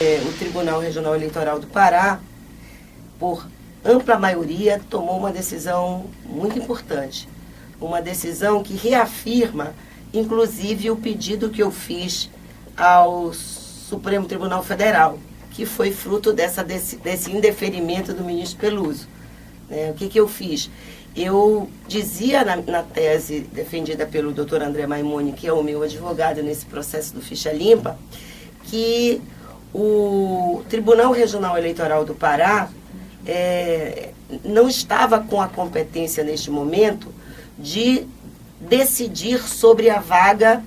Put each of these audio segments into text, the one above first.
O Tribunal Regional Eleitoral do Pará, por ampla maioria, tomou uma decisão muito importante. Uma decisão que reafirma, inclusive, o pedido que eu fiz ao Supremo Tribunal Federal, que foi fruto desse indeferimento do ministro Peluso. O que eu fiz? Eu dizia na tese defendida pelo doutor André Maimoni, que é o meu advogado nesse processo do Ficha Limpa, que o Tribunal Regional Eleitoral do Pará não estava com a competência neste momento de decidir sobre a vaga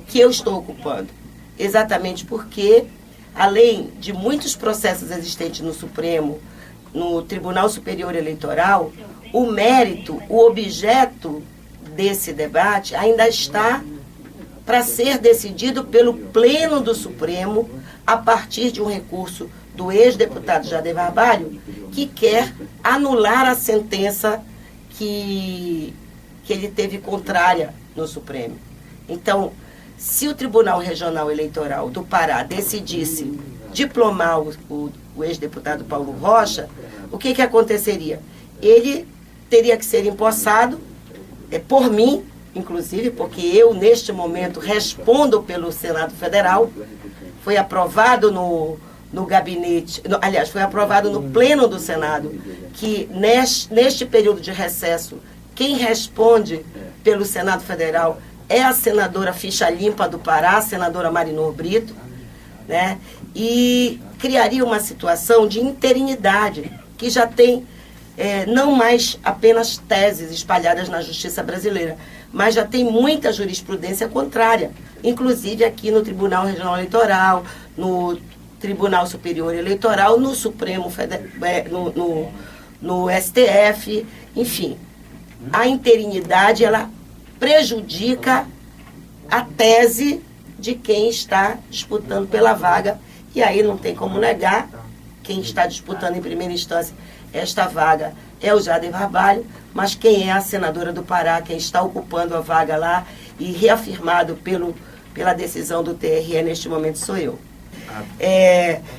que eu estou ocupando. Exatamente porque, além de muitos processos existentes no Supremo, no Tribunal Superior Eleitoral, o mérito, o objeto desse debate ainda está para ser decidido pelo Pleno do Supremo a partir de um recurso do ex-deputado Jader Barbalho, que quer anular a sentença que ele teve contrária no Supremo. Então, se o Tribunal Regional Eleitoral do Pará decidisse diplomar o ex-deputado Paulo Rocha, o que aconteceria? Ele teria que ser empossado, por mim, inclusive, porque eu, neste momento, respondo pelo Senado Federal. Foi aprovado no gabinete, aliás, foi aprovado no Pleno do Senado, que neste período de recesso, quem responde pelo Senado Federal é a senadora Ficha Limpa do Pará, a senadora Marinor Brito, né? E criaria uma situação de interinidade, que já tem não mais apenas teses espalhadas na justiça brasileira, mas já tem muita jurisprudência contrária, inclusive aqui no Tribunal Regional Eleitoral, no Tribunal Superior Eleitoral, no Supremo no STF, enfim. A interinidade, ela prejudica a tese de quem está disputando pela vaga, e aí não tem como negar, quem está disputando em primeira instância esta vaga é o Jader Barbalho, mas quem é a senadora do Pará, quem está ocupando a vaga lá e reafirmado pela decisão do TRE neste momento sou eu.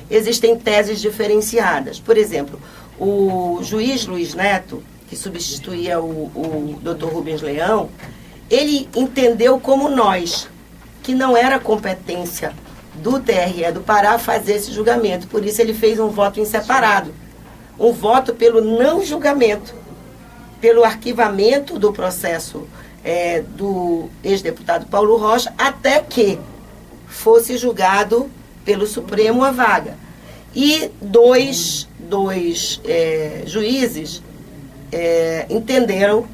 Existem teses diferenciadas. Por exemplo, o juiz Luiz Neto, que substituía o Dr. Rubens Leão, ele entendeu como nós, que não era competência do TRE do Pará fazer esse julgamento. Por isso ele fez um voto em separado. Um voto pelo não julgamento, pelo arquivamento do processo do ex-deputado Paulo Rocha, até que fosse julgado pelo Supremo a vaga. E dois juízes entenderam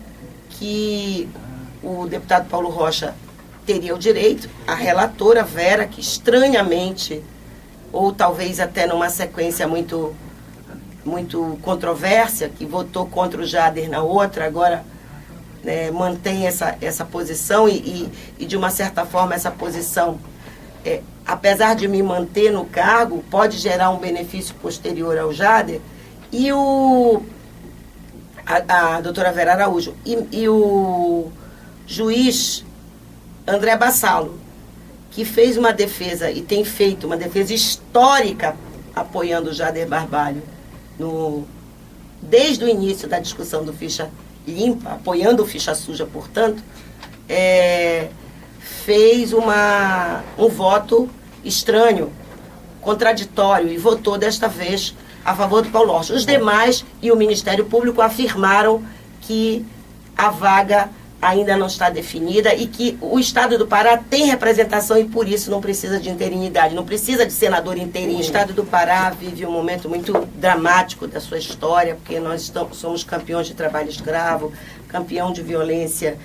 que o deputado Paulo Rocha teria o direito, a relatora Vera, que estranhamente, ou talvez até numa sequência muito controversa, que votou contra o Jader na outra, agora mantém essa posição e, de uma certa forma, essa posição, apesar de me manter no cargo, pode gerar um benefício posterior ao Jader, e a doutora Vera Araújo e o juiz André Bassalo, que fez uma defesa e tem feito uma defesa histórica apoiando o Jader Barbalho desde o início da discussão do Ficha Limpa, apoiando o Ficha Suja, portanto, fez um voto estranho, contraditório, e votou desta vez a favor do Paulo Rocha. Os demais e o Ministério Público afirmaram que a vaga ainda não está definida e que o Estado do Pará tem representação e por isso não precisa de interinidade, não precisa de senador inteirinho. O Estado do Pará vive um momento muito dramático da sua história, porque nós somos campeões de trabalho escravo, campeão de violência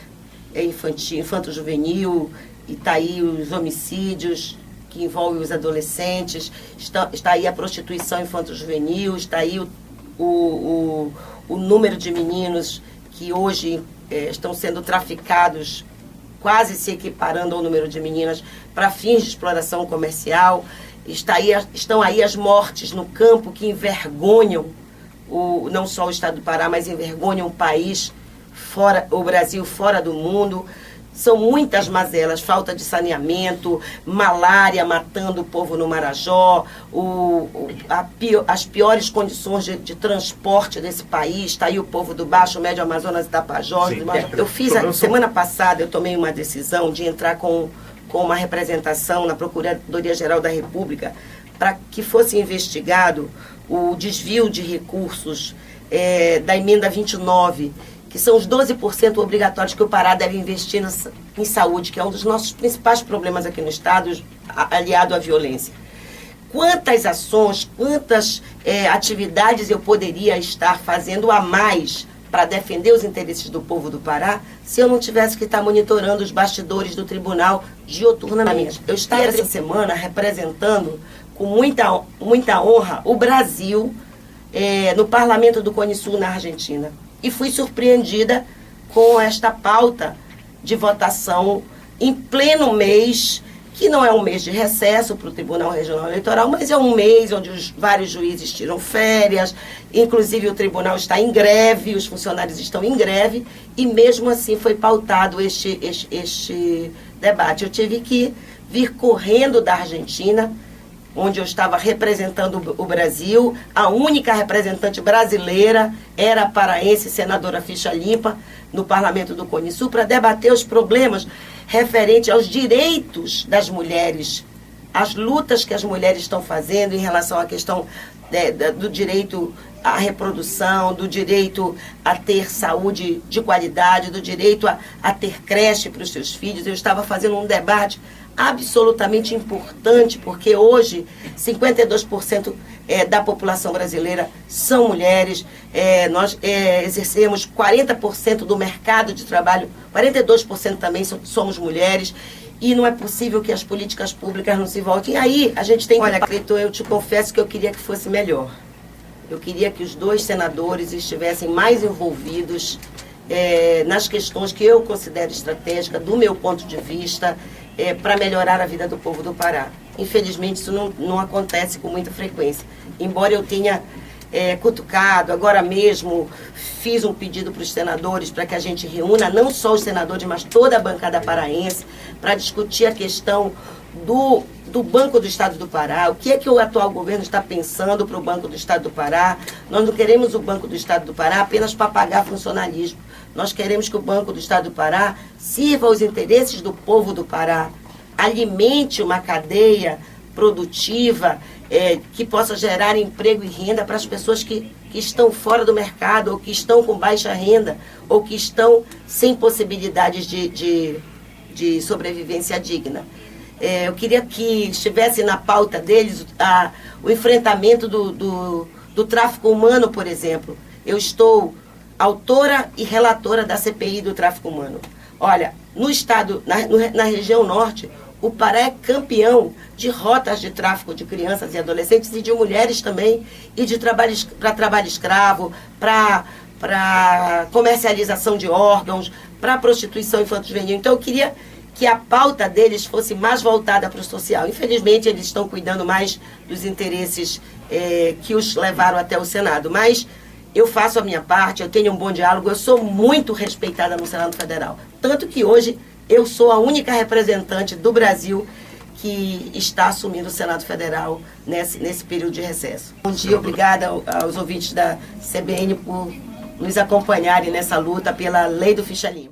infantil, infanto-juvenil, e está aí os homicídios que envolvem os adolescentes, está aí a prostituição infanto-juvenil, está aí o número de meninos que hoje estão sendo traficados, quase se equiparando ao número de meninas, para fins de exploração comercial. Estão aí as mortes no campo que envergonham não só o Estado do Pará, mas envergonham o país, o Brasil fora do mundo. São muitas mazelas, falta de saneamento, malária matando o povo no Marajó, as piores condições de transporte desse país. Está aí o povo do Baixo Médio Amazonas e Tapajós. Eu fiz, semana passada, eu tomei uma decisão de entrar com uma representação na Procuradoria-Geral da República para que fosse investigado o desvio de recursos da emenda 29, que são os 12% obrigatórios que o Pará deve investir em saúde, que é um dos nossos principais problemas aqui no Estado, aliado à violência. Quantas ações, quantas atividades eu poderia estar fazendo a mais para defender os interesses do povo do Pará, se eu não tivesse que estar monitorando os bastidores do tribunal dioturnamente? Eu estava essa semana representando com muita honra o Brasil no Parlamento do Cone Sul, na Argentina. E fui surpreendida com esta pauta de votação em pleno mês, que não é um mês de recesso para o Tribunal Regional Eleitoral, mas é um mês onde vários juízes tiram férias, inclusive o tribunal está em greve, os funcionários estão em greve, e mesmo assim foi pautado este debate. Eu tive que vir correndo da Argentina, onde eu estava representando o Brasil, a única representante brasileira era a paraense, senadora Ficha Limpa, no Parlamento do Cone Sul, para debater os problemas referentes aos direitos das mulheres, as lutas que as mulheres estão fazendo em relação à questão do direito à reprodução, do direito a ter saúde de qualidade, do direito a ter creche para os seus filhos. Eu estava fazendo um debate absolutamente importante, porque hoje 52% da população brasileira são mulheres, nós exercemos 40% do mercado de trabalho, 42% também somos mulheres, e não é possível que as políticas públicas não se voltem. Aí a gente tem que... Olha, Cleiton, eu te confesso que eu queria que fosse melhor. Eu queria que os dois senadores estivessem mais envolvidos nas questões que eu considero estratégicas, do meu ponto de vista, para melhorar a vida do povo do Pará. Infelizmente, isso não acontece com muita frequência. Embora eu tenha cutucado, agora mesmo fiz um pedido para os senadores para que a gente reúna não só os senadores, mas toda a bancada paraense, para discutir a questão do Banco do Estado do Pará, o que é que o atual governo está pensando para o Banco do Estado do Pará. Nós não queremos o Banco do Estado do Pará apenas para pagar funcionalismo. Nós queremos que o Banco do Estado do Pará sirva aos interesses do povo do Pará, alimente uma cadeia produtiva que possa gerar emprego e renda para as pessoas que estão fora do mercado, ou que estão com baixa renda, ou que estão sem possibilidades de sobrevivência digna. Eu queria que estivesse na pauta deles o enfrentamento do tráfico humano, por exemplo. Eu estou autora e relatora da CPI do tráfico humano. Olha, no estado, na região norte, o Pará é campeão de rotas de tráfico de crianças e adolescentes, e de mulheres também, e de para trabalho escravo, para comercialização de órgãos, para prostituição infanto-juvenil. Então eu queria que a pauta deles fosse mais voltada para o social. Infelizmente, eles estão cuidando mais dos interesses que os levaram até o Senado. Mas eu faço a minha parte, eu tenho um bom diálogo, eu sou muito respeitada no Senado Federal. Tanto que hoje eu sou a única representante do Brasil que está assumindo o Senado Federal nesse período de recesso. Bom dia, obrigada aos ouvintes da CBN por nos acompanharem nessa luta pela lei do Ficha Limpa.